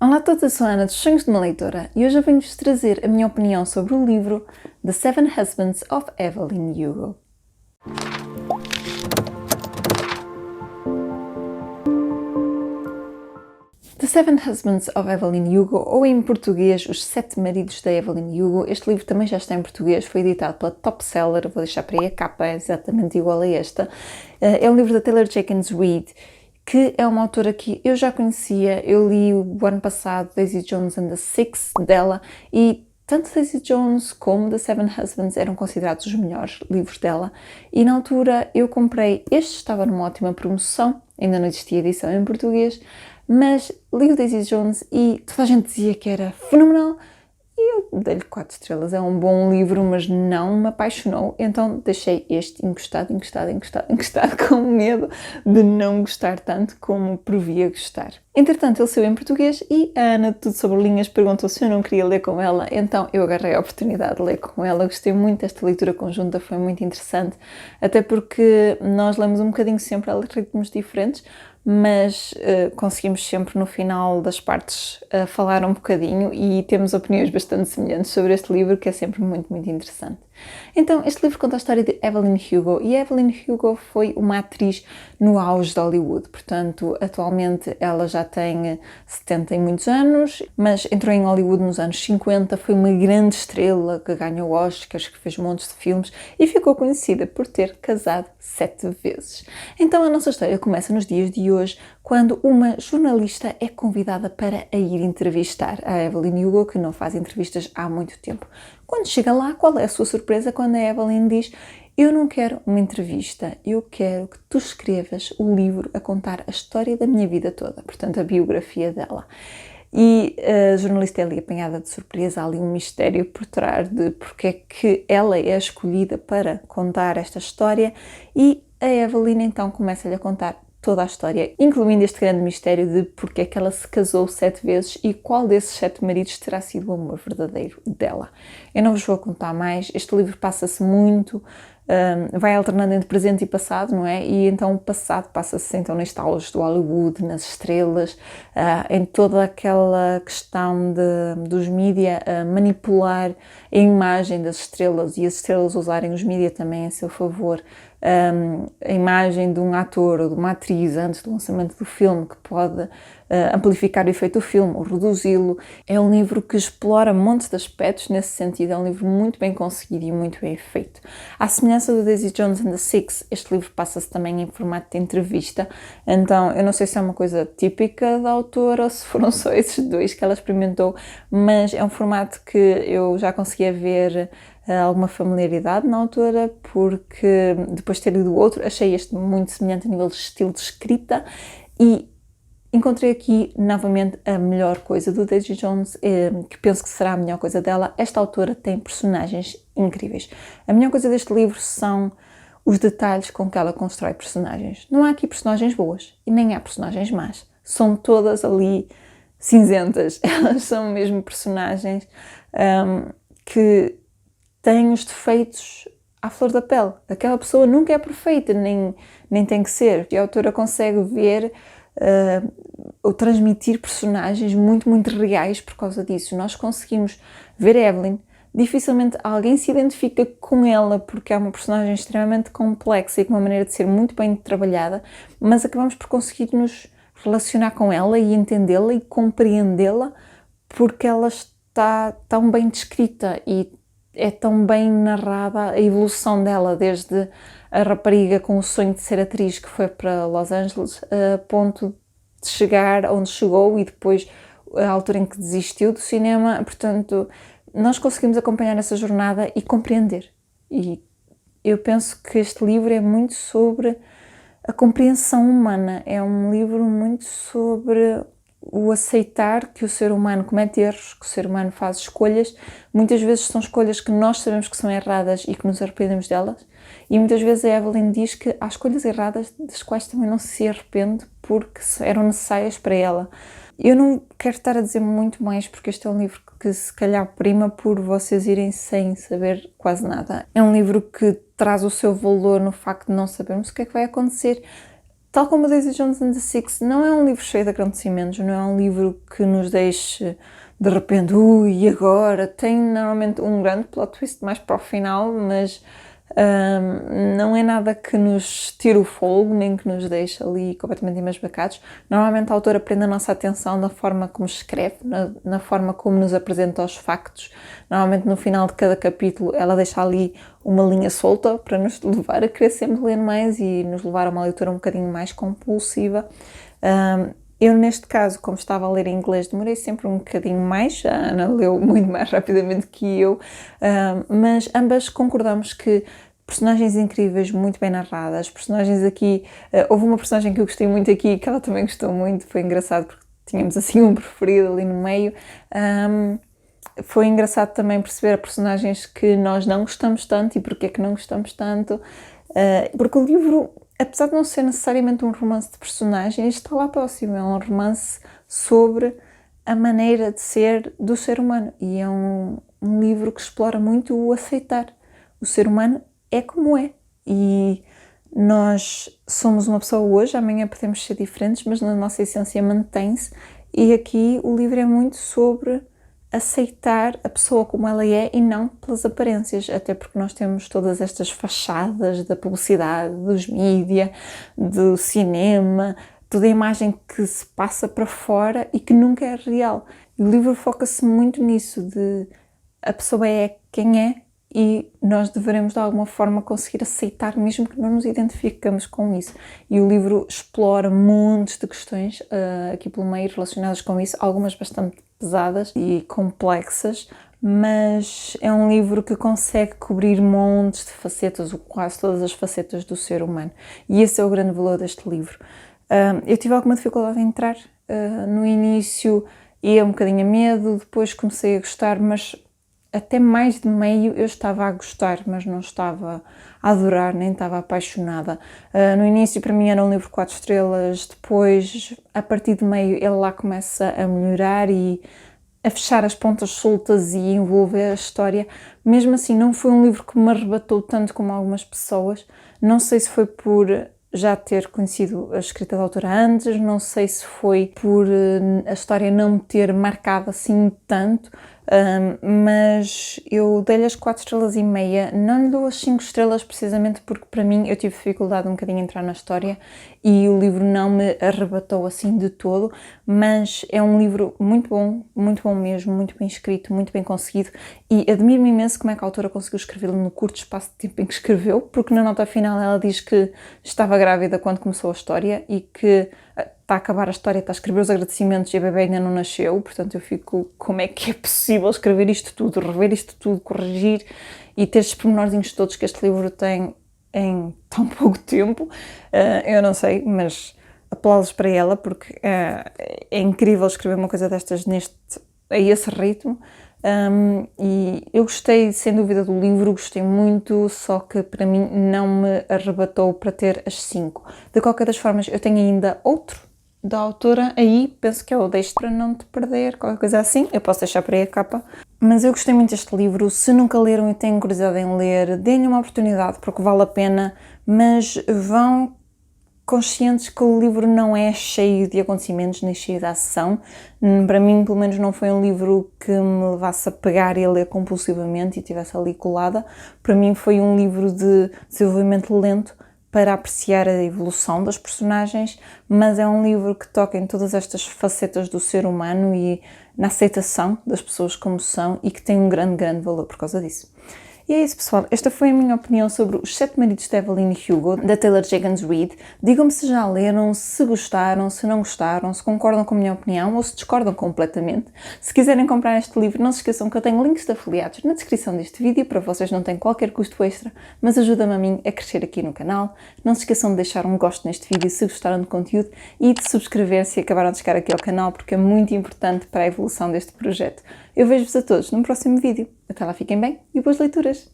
Olá a todos, eu sou a Ana dos Sonhos de uma Leitora e hoje eu venho-vos trazer a minha opinião sobre o livro The Seven Husbands of Evelyn Hugo. The Seven Husbands of Evelyn Hugo, ou em português, Os Sete Maridos da Evelyn Hugo. Este livro também já está em português, foi editado pela Top Seller, vou deixar para aí a capa, é exatamente igual a esta. É um livro da Taylor Jenkins Reid, que é uma autora que eu já conhecia. Eu li o ano passado Daisy Jones and the Six dela e tanto Daisy Jones como The Seven Husbands eram considerados os melhores livros dela e na altura eu comprei, este estava numa ótima promoção, ainda não existia edição em português, mas li o Daisy Jones e toda a gente dizia que era fenomenal e eu dei-lhe 4 estrelas. É um bom livro, mas não me apaixonou, então deixei este encostado, com medo de não gostar tanto como previa gostar. Entretanto, ele saiu em português e a Ana de Tudo Sobre Linhas perguntou se eu não queria ler com ela, então eu agarrei a oportunidade de ler com ela. Gostei muito desta leitura conjunta, foi muito interessante, até porque nós lemos um bocadinho sempre a ritmos diferentes, mas conseguimos sempre no final das partes falar um bocadinho e temos opiniões bastante semelhantes sobre este livro, que é sempre muito, muito interessante. Então, este livro conta a história de Evelyn Hugo, e Evelyn Hugo foi uma atriz no auge de Hollywood, portanto, atualmente ela já tem 70 e muitos anos, mas entrou em Hollywood nos anos 50, foi uma grande estrela que ganhou Oscars, que fez montes de filmes e ficou conhecida por ter casado 7 vezes. Então, a nossa história começa nos dias de hoje, quando uma jornalista é convidada para a ir entrevistar a Evelyn Hugo, que não faz entrevistas há muito tempo. Quando chega lá, qual é a sua surpresa quando a Evelyn diz: eu não quero uma entrevista, eu quero que tu escrevas o livro a contar a história da minha vida toda, portanto a biografia dela. E a jornalista é ali apanhada de surpresa, há ali um mistério por trás de porque é que ela é escolhida para contar esta história e a Evelyn então começa-lhe a contar toda a história, incluindo este grande mistério de porque é que ela se casou 7 vezes e qual desses 7 maridos terá sido o amor verdadeiro dela. Eu não vos vou contar mais, este livro passa-se muito, vai alternando entre presente e passado, não é? E então o passado passa-se então neste auge do Hollywood, nas estrelas, em toda aquela questão dos mídia manipular a imagem das estrelas e as estrelas usarem os mídia também a seu favor. A imagem de um ator ou de uma atriz antes do lançamento do filme, que pode amplificar o efeito do filme ou reduzi-lo. É um livro que explora montes de aspectos nesse sentido, é um livro muito bem conseguido e muito bem feito. À semelhança do Daisy Jones and the Six, este livro passa-se também em formato de entrevista, então eu não sei se é uma coisa típica da autora ou se foram só esses dois que ela experimentou, mas é um formato que eu já conseguia ver alguma familiaridade na autora, porque depois de ter lido o outro, achei este muito semelhante a nível de estilo de escrita e encontrei aqui novamente a melhor coisa do Daisy Jones, que penso que será a melhor coisa dela. Esta autora tem personagens incríveis. A melhor coisa deste livro são os detalhes com que ela constrói personagens. Não há aqui personagens boas e nem há personagens más. São todas ali cinzentas. Elas são mesmo personagens que têm os defeitos à flor da pele. Aquela pessoa nunca é perfeita, nem tem que ser. E a autora consegue ver ou transmitir personagens muito, muito reais por causa disso. Nós conseguimos ver a Evelyn, dificilmente alguém se identifica com ela porque é uma personagem extremamente complexa e com uma maneira de ser muito bem trabalhada, mas acabamos por conseguir nos relacionar com ela e entendê-la e compreendê-la porque ela está tão bem descrita e é tão bem narrada a evolução dela, desde a rapariga com o sonho de ser atriz que foi para Los Angeles, a ponto de chegar onde chegou e depois a altura em que desistiu do cinema. Portanto, nós conseguimos acompanhar essa jornada e compreender. E eu penso que este livro é muito sobre a compreensão humana, é um livro muito sobre o aceitar que o ser humano comete erros, que o ser humano faz escolhas. Muitas vezes são escolhas que nós sabemos que são erradas e que nos arrependemos delas, e muitas vezes a Evelyn diz que há escolhas erradas das quais também não se arrepende porque eram necessárias para ela. Eu não quero estar a dizer muito mais porque este é um livro que se calhar prima por vocês irem sem saber quase nada. É um livro que traz o seu valor no facto de não sabermos o que é que vai acontecer. tal como Daisy Jones and the Six, não é um livro cheio de acontecimentos, não é um livro que nos deixe de repente, e agora? Tem normalmente um grande plot twist mais para o final, mas não é nada que nos tire o fôlego, nem que nos deixe ali completamente embasbacados. Normalmente a autora prende a nossa atenção da forma como escreve, na forma como nos apresenta os factos. Normalmente no final de cada capítulo ela deixa ali uma linha solta para nos levar a querer sempre ler mais e nos levar a uma leitura um bocadinho mais compulsiva. Eu, neste caso, como estava a ler em inglês, demorei sempre um bocadinho mais, a Ana leu muito mais rapidamente que eu, mas ambas concordamos que personagens incríveis, muito bem narradas, personagens aqui, houve uma personagem que eu gostei muito aqui, que ela também gostou muito, foi engraçado porque tínhamos assim um preferido ali no meio. Foi engraçado também perceber personagens que nós não gostamos tanto e porque é que não gostamos tanto, porque o livro, apesar de não ser necessariamente um romance de personagens, está lá próximo, é um romance sobre a maneira de ser do ser humano e é um livro que explora muito o aceitar. O ser humano é como é e nós somos uma pessoa hoje, amanhã podemos ser diferentes, mas na nossa essência mantém-se e aqui o livro é muito sobre aceitar a pessoa como ela é e não pelas aparências, até porque nós temos todas estas fachadas da publicidade, dos mídia, do cinema, toda a imagem que se passa para fora e que nunca é real. E o livro foca-se muito nisso, de a pessoa é quem é e nós devemos de alguma forma conseguir aceitar mesmo que não nos identificamos com isso. E o livro explora montes de questões aqui pelo meio relacionadas com isso, algumas bastante pesadas e complexas, mas é um livro que consegue cobrir montes de facetas, ou quase todas as facetas do ser humano. E esse é o grande valor deste livro. Eu tive alguma dificuldade em entrar. No início ia um bocadinho a medo, depois comecei a gostar, mas até mais de meio eu estava a gostar, mas não estava a adorar, nem estava apaixonada. No início para mim era um livro 4 estrelas, depois a partir de meio ele lá começa a melhorar e a fechar as pontas soltas e envolver a história. Mesmo assim não foi um livro que me arrebatou tanto como algumas pessoas. Não sei se foi por já ter conhecido a escrita da autora antes, não sei se foi por a história não me ter marcado assim tanto, mas eu dei-lhe as 4 estrelas e meia, não lhe dou as 5 estrelas precisamente porque para mim eu tive dificuldade um bocadinho em entrar na história e o livro não me arrebatou assim de todo, mas é um livro muito bom mesmo, muito bem escrito, muito bem conseguido e admiro-me imenso como é que a autora conseguiu escrevê-lo no curto espaço de tempo em que escreveu, porque na nota final ela diz que estava grávida quando começou a história e que está a acabar a história, está a escrever os agradecimentos e a bebê ainda não nasceu, portanto eu fico, como é que é possível escrever isto tudo, rever isto tudo, corrigir e ter estes pormenorzinhos todos que este livro tem em tão pouco tempo, eu não sei, mas aplausos para ela porque é incrível escrever uma coisa destas a esse ritmo. E eu gostei sem dúvida do livro, gostei muito, só que para mim não me arrebatou para ter as 5. De qualquer das formas, eu tenho ainda outro da autora aí, penso que é o Deixe para não te perder, qualquer coisa assim, eu posso deixar para aí a capa. Mas eu gostei muito deste livro, se nunca leram e têm curiosidade em ler, deem-lhe uma oportunidade porque vale a pena, mas vão conscientes que o livro não é cheio de acontecimentos nem cheio de ação. Para mim, pelo menos, não foi um livro que me levasse a pegar e a ler compulsivamente e tivesse ali colada. Para mim foi um livro de desenvolvimento lento para apreciar a evolução das personagens, mas é um livro que toca em todas estas facetas do ser humano e na aceitação das pessoas como são e que tem um grande valor por causa disso. E é isso, pessoal. Esta foi a minha opinião sobre Os Sete Maridos de Evelyn Hugo, da Taylor Jenkins Reid. Digam-me se já leram, se gostaram, se não gostaram, se concordam com a minha opinião ou se discordam completamente. Se quiserem comprar este livro, não se esqueçam que eu tenho links de afiliados na descrição deste vídeo, para vocês não tem qualquer custo extra, mas ajuda-me a mim a crescer aqui no canal. Não se esqueçam de deixar um gosto neste vídeo se gostaram do conteúdo e de subscrever se acabaram de chegar aqui ao canal, porque é muito importante para a evolução deste projeto. Eu vejo-vos a todos no próximo vídeo. Até lá, fiquem bem e boas leituras!